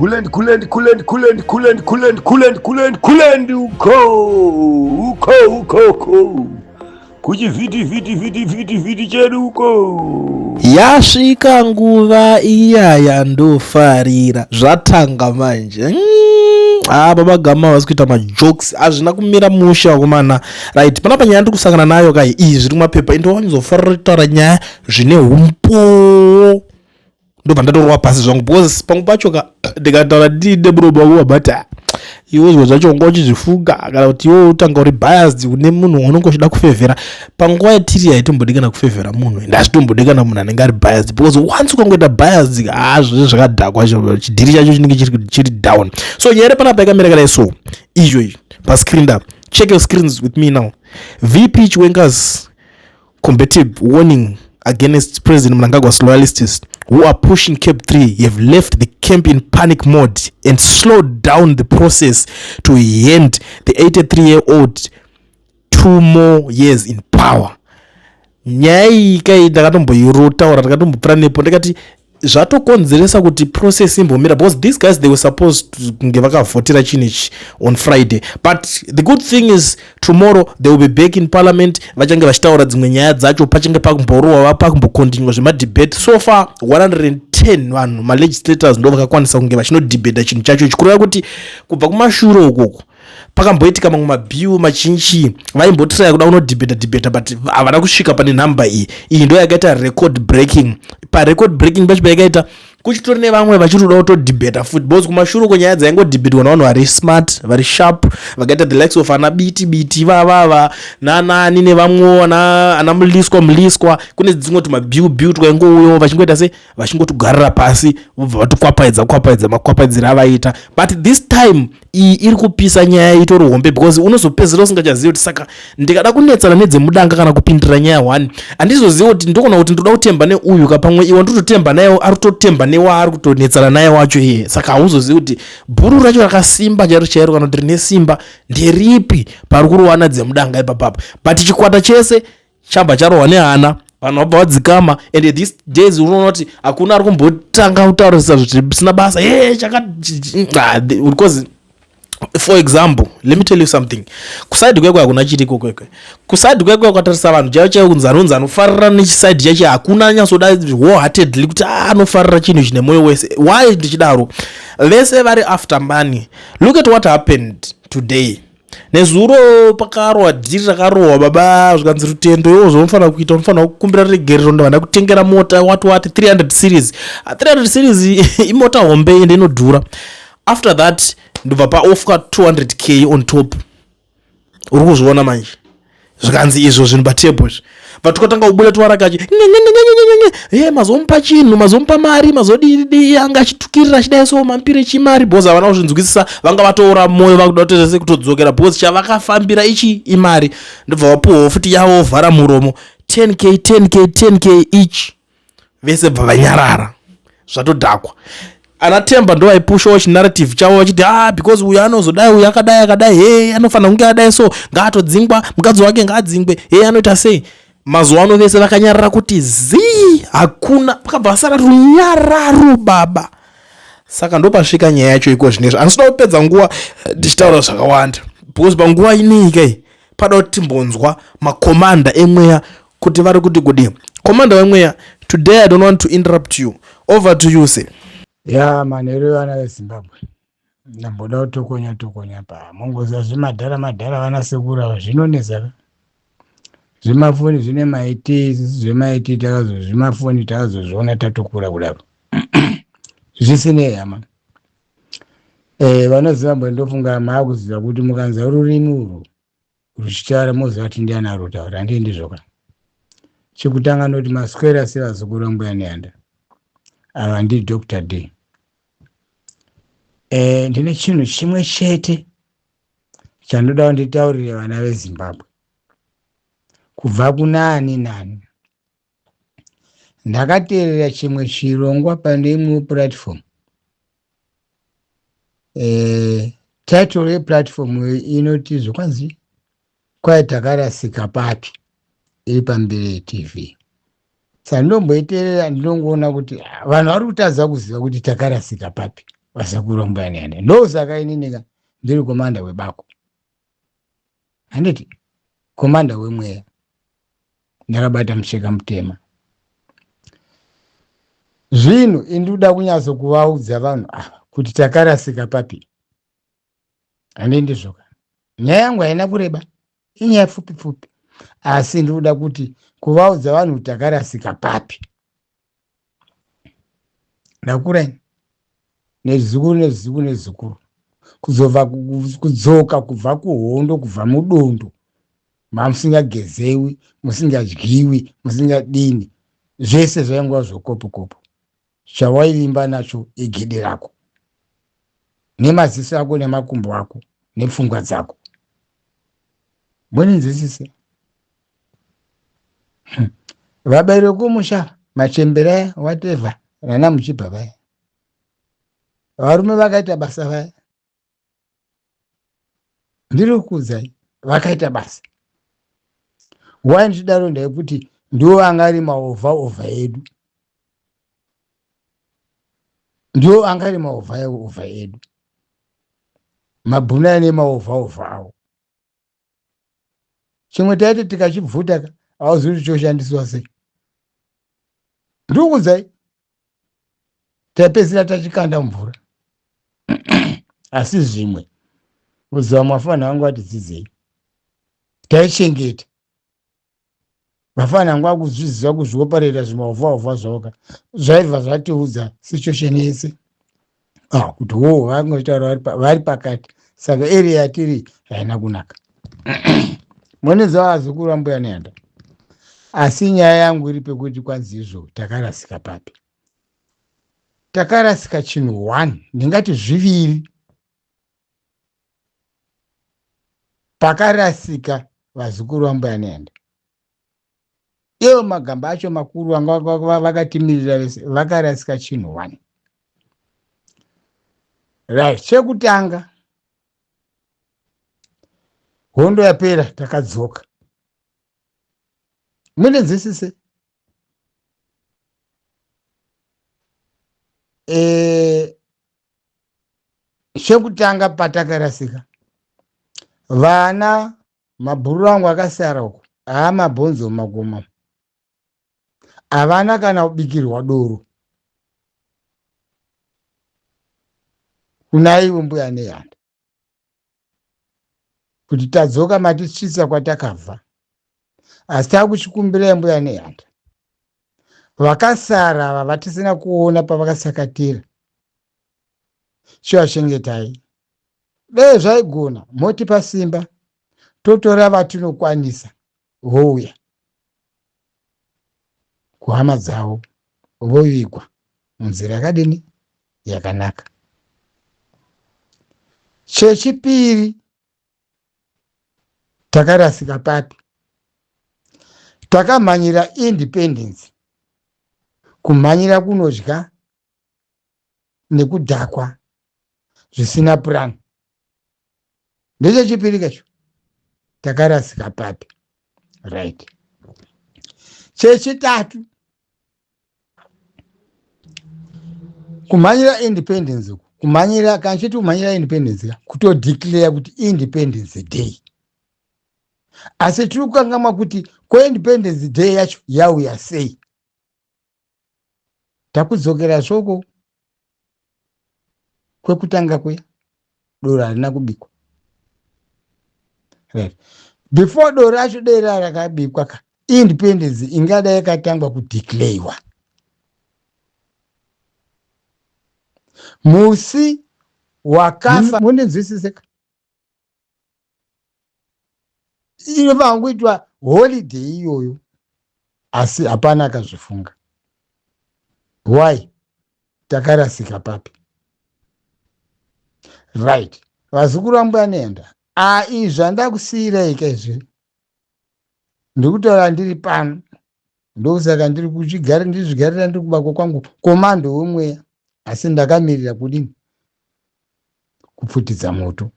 Kulendi uko kuchivhiti chedu uko. Yasvika nguva iya yandofarira zvatanga manje. Babagama vasi kuita majokes hazvina kumira mushe wakomana. Right, panapa nyaya ndiri kusangana nayo kai iyi zviri mumapepa indowanzofarira kutaura nyaya zvine humpo. Ndobva ndatorwa pasi zvangu because pamwe pacho ndikataura ndine muromo wangu wabata iwe zviro zvacho unga uchizvifunga kana kuti iwe utanga uri biased une munhu unenge uchida kufevhera. Panguva yatiri haitombodikana kufevhera munhu ende hazvitombodikana munhu anenge ari biased because once ukangoita biased zvese zvakadhakwa chidhiri chacho chinenge chiri down. So nyaya panapa yakamira kadai so izvo pascreen da check your screens with me now. VP Chiwenga's combative warning against President Mnangagwa's loyalists who are pushing Cap 3 have left the camp in panic mode and slowed down the process to end the 83-year-old 2 more years in power. Nyaya iyi kai ndakatomboirotaura ndakatombopfura nepo ndakati zvatokonzeresa kuti process imbomira because these guys they were supposed to kunge vakavhotera chinechi on Friday, but the good thing is tomorrow they will be back in parliament vachange vachitaura dzimwe nyaya dzacho pachange pakumborohwa pakumbokontinua zvemadebate. So far 110 vanhu malegislators ndo vakakwanisa kunge vachinodebata chinhu chacho chikureva kuti kubva kumashure ukoko pakamboitika mamwe mabhiu machinchi vaimbotiraya kuda kunodebata but havana kusvika pane nhamba iyi ndo yakaita record breaking. Parecord breaking pacho payakaita kuchitori nevamwe vachitoda kutodebata futi because kumashure uko nyaya dzaingodebetwa navanhu vari smart vari sharp vakaita the likes of ana biti vavava nanani nevamwe ana muliswa kune dzimwe tumabhiu twaingouyo vachingoita se vachingotogarira pasi vobva vatokwapaidza makwapaidziro avaita. But this time iyi iri kupisa nyaya itori hombe because unozopedzera usingachazivi kuti saka ndikada kunetsana nedzemudanga kana kupindira nyaya 1 handizozivi kuti ndokona kuti ndoda kutemba neuyu kapamwe iwe ndototemba naye ari kutotemba newaari kutonetsana naye wacho iye. Saka hauzozivi kuti bhuru racho rakasimba chairo kana kuti rine simba nderipi pari kurohwana dzemudanga ipapapa. But chikwata chese chamba charohwa nehana vanhu vabva vadzikama and these days unoona kuti hakuna ari kumbotanga kutaurisa kuti sina basa because for example let me tell you something. Kusaidi kwekwe hakuna chiriko kwekwe. Kusaidi kwekwe kwatarisa vanhu chaivo unzano ufarira nechisaidi chacho hakuna nyasoda wholeheartedly kuti anofarira chinhu chine moyo wese. Why ndichidaro? Vese vari after money. Look at what happened today. Nezuro pakarohwa dhiri rakarohwa baba zvikanzi rutendo iwo zvonofanira kuita unofanira kukumbira regerero ndovanda kutengera mota wati 300 series. 300 series imota hombe ende inodhura. After that ndobva paofka 200k on top. Uri kuzviona manje zvikanzi izvo zvinhu patable vatukatanga kubuda twarakachi mazomupa chinhu mazomupa mari mazodii anga achitukirira achidai so mampire chimari because havana kuzvinzwisisa vanga vatoora moyo vakuda kutozese kutodzokera because chavakafambira ichi imari. Ndobva vapuhwa futi yavo ovhara muromo 10k each vese bva vanyarara zvatodhakwa. Anatemba ndo vaipushawo chinarrative chavo vachiti because uyu anozodai uyu akadai anofanira kunge adai so ngaatodzingwa mukadzi wake ngaadzingwe anoita sei. Mazuva ano vese vakanyarara kuti hakuna pakabva vasara runyararo baba. Saka ndopasvika nyaya yacho iko zvinezvo handisina kupedza nguva ndichitaura zvakawanda because panguva inei kai pada kuti timbonzwa makomanda emweya kuti vari kuti kudii. Komanda wemweya, today I don't want to interrupt you. Over to you say. Manheru vana veZimbabwe ndamboda kutokonya pa mongoza zvimadhara vana sekura zvinonesa zvimafoni zvine maiti zvemaiti zvimafoni takazozviona tatokura kudaro zvisinei hama. Vana Zimbabwe ndofunga maakuziva kuti mukanza rurimi urwu ruchitaura moziva kuti ndiani arutaura handii ndizvoka. Chekutanga noti maswera sevazukuru mbuya neanda ava ndi Dr. D. Ndine chinhu chimwe chete chandoda kunditaurira vana veZimbabwe kubva kunani ndakateerera chimwe chirongwa pane imwe platform. Title yeplatform inoti zvokwanzi kwai takarasika papi iri pamberi TV. Saka ndomboiteerera ndinongoona kuti vanhu vari kutadza kuziva kuti takarasika papi. vasakuru mbuya nehanda. Ndosaka inini ndiri komanda webako, handiti komanda wemweya, ndakabata mucheka mutema. Zvino induda kunyaso kuvaudza vanhu ava kuti takarasika papi. Handi ndizvoka, nyaya yangu haina kureba, inyaya pfupi pfupi, asi ndinoda kuti kuvaudza vanhu kuti takarasika papi. Ndakura nezvikuru kudzoka kubva kuhondo, kubva mudondo mamusingagezewi, musingadyiwi, musingadini, zvese zvainguva zvokopo-kopo. Chawaivimba nacho igede rako nemaziso ako nemakumbo ako nepfungwa dzako. Munenzwisise? Vabairo kumusha machembera whatever rana muchibva vaya, varume vakaita basa vaya, ndiri kukuudzai vakaita basa. Wai ndichidaro ndekuti ndiwo angari maovha edu, ndiwo angari maovha edu, mabhuna nemaovha awo. Chimwe taiti tikachibvuta hauzivi kuti choshandiswa sei. Ndikuudzai taipedzisira tachikanda mvura. Asi zvimwe kuziva mafana vangu vatidzidzei, taichengeta vafana vangu vakuzviziva kuzviopareta zvimaovha zvaoka zvaibva zvatiudza situation yese kuti wo vangotaura vari pakati, saka area yatiri haina kunaka. Munezva vazukuru ambuya nehanda, asi nyaya yangu iri pekuti kwanzi izvo takarasika papi. Takarasika chinhu 1, ndingati zviviri. Pakarasika vazukuru ambuya nehanda, ivo magamba acho makuru anga vakatimirira vese, vakarasika chinhu 1. Right, chekutanga hondo yapera takadzoka. Munenzwisise? Chekutanga patakarasika, vana mabhuru angu akasara uko mabhonzo magoma, havana kana kubikirwa doro. Kuna ivo mbuya nehanda kuti tadzoka matisvitsa kwatakabva, asi takuchikumbirai mbuya nehanda, vakasara ava vatisina kuona pavakasakatira, chivachengetai. Dei zvaigona motipa simba, totora vatinokwanisa vouya kuhama dzavo, vovigwa munzira yakadini yakanaka. Chechipiri, takarasika papi. Takamhanyira independence, kumhanyira kunodya nekudhakwa zvisina plan. Ndechechipiri kacho, takarasika papi. Right. Chechitatu, kumhanyira independence, kumhanyira kanchiti kumhanyira independence kutodeclare kuti independence day. Asi tiri kukangamwa kuti independence day yacho yauya sei. Takudzokera shoko kwekutanga kuya doro harina kubikwa. Right. Before doro racho dera rakabikwa, independence ingada yakatangwa kudeclarewa. Musi wakafa, munenzwisiseka, inofana kuitwa holiday iyoyo, asi hapana akazvifunga. Why? Takarasika papi. Right. Vazukuru ambuya nehanda, zvandakusiyirai izvi ndikutaura ndiri pano, ndosaka ndiri ndizvigarira ndiri kubako kwangu komando wemweya, asi ndakamirira kudini? Kupfutidza moto.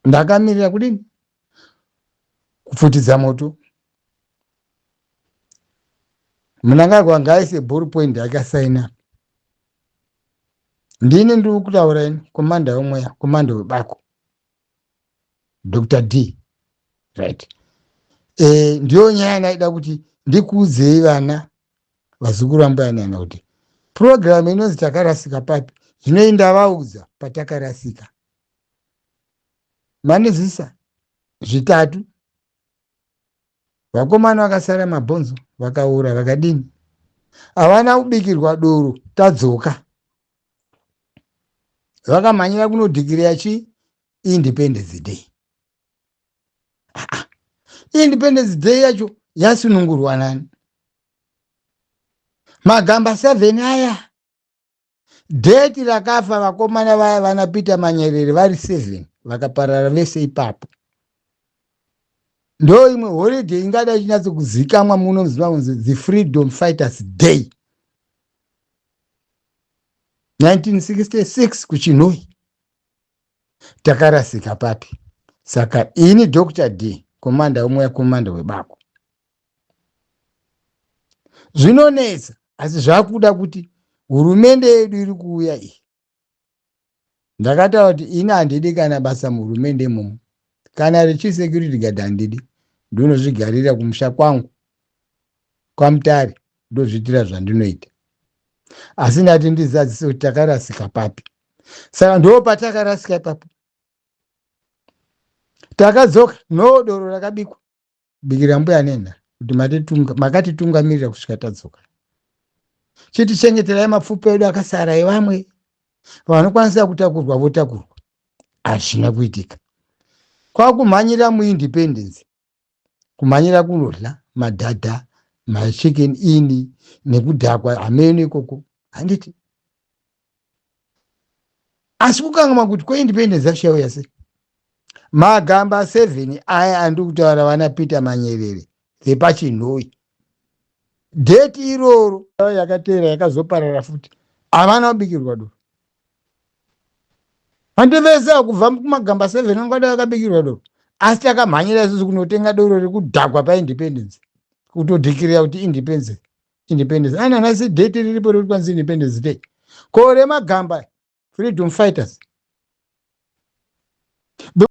Ndakamirira kudini? Kupfutidza moto. Mnangagwa ngaise ballpoint akasaina. Ndini ndiri kutaura ini komanda wemweya, komanda webako, Dr. D. Right. Ndiyo nyaya naida kuti ndikuudzei vana vazukuru ambuya nana kuti program inonzi takarasika papi zvinoenda vaudza patakarasika. Manizvisa zvitatu. Vakomana vakasara mabhonzo vakaura vakadini. Havana kubikirwa doro tadzoka. Vakamhanyira kunodhikireya chi Independence Day. Independence Day yacho yasunungurwa nani? Magamba 7 aya. Date rakafa vakomana vaya vana Peter Manyerere vari 7 vakaparara vese ipapo. Ndo imwe holiday ingada ichinyatso kuzikamwa muno muZimbabwe the Freedom Fighters Day 1966 kuChinhoyi. Takarasika papi? Saka ini Dr. D, komanda wemweya, komanda webako, zvinonetsa asi zvakuda kuti hurumende yedu iri kuuya iyi. Ndakataura kuti ini handidi kana basa muhurumende imomo. Kana richisecurity guard handidi, ndinozvigarira kumusha kwangu kwaMutare ndozviitira zvandinoita. Asi ndati ndizadzise kuti takarasika papi. Saka ndo patakarasika ipapo takadzoka no doro rakabikwa bikira mbuya nena kuti makatitungamirira kusvika tadzoka. Chitichengeterai mapfupa edu akasara evamwe vanokwanisa kutakurwa votakurwa. Hazvina kuitika. Kwakumhanyira muindependence, kumhanyira kunodla madhadha, machicken ini nekudhakwa hameno ikoko handiti. Asi kukangama kuti kweindependence yashauya sei? Magamba 7 aya andiri kutaura vana Peter Manyerere vepaChinhoyi. Date iroro yakateera yakazoparara futi. Havana kubikirwa doro. Handivesa kubva kumagamba 7 angada vakabikirwa doro. Asi takamhanyira isusu kunotenga doro rekudhakwa paindependence. Kutodhikireya kuti independence. Ana nhasi date riripo riri kwanzi Independence Day. Kore magamba Freedom Fighters.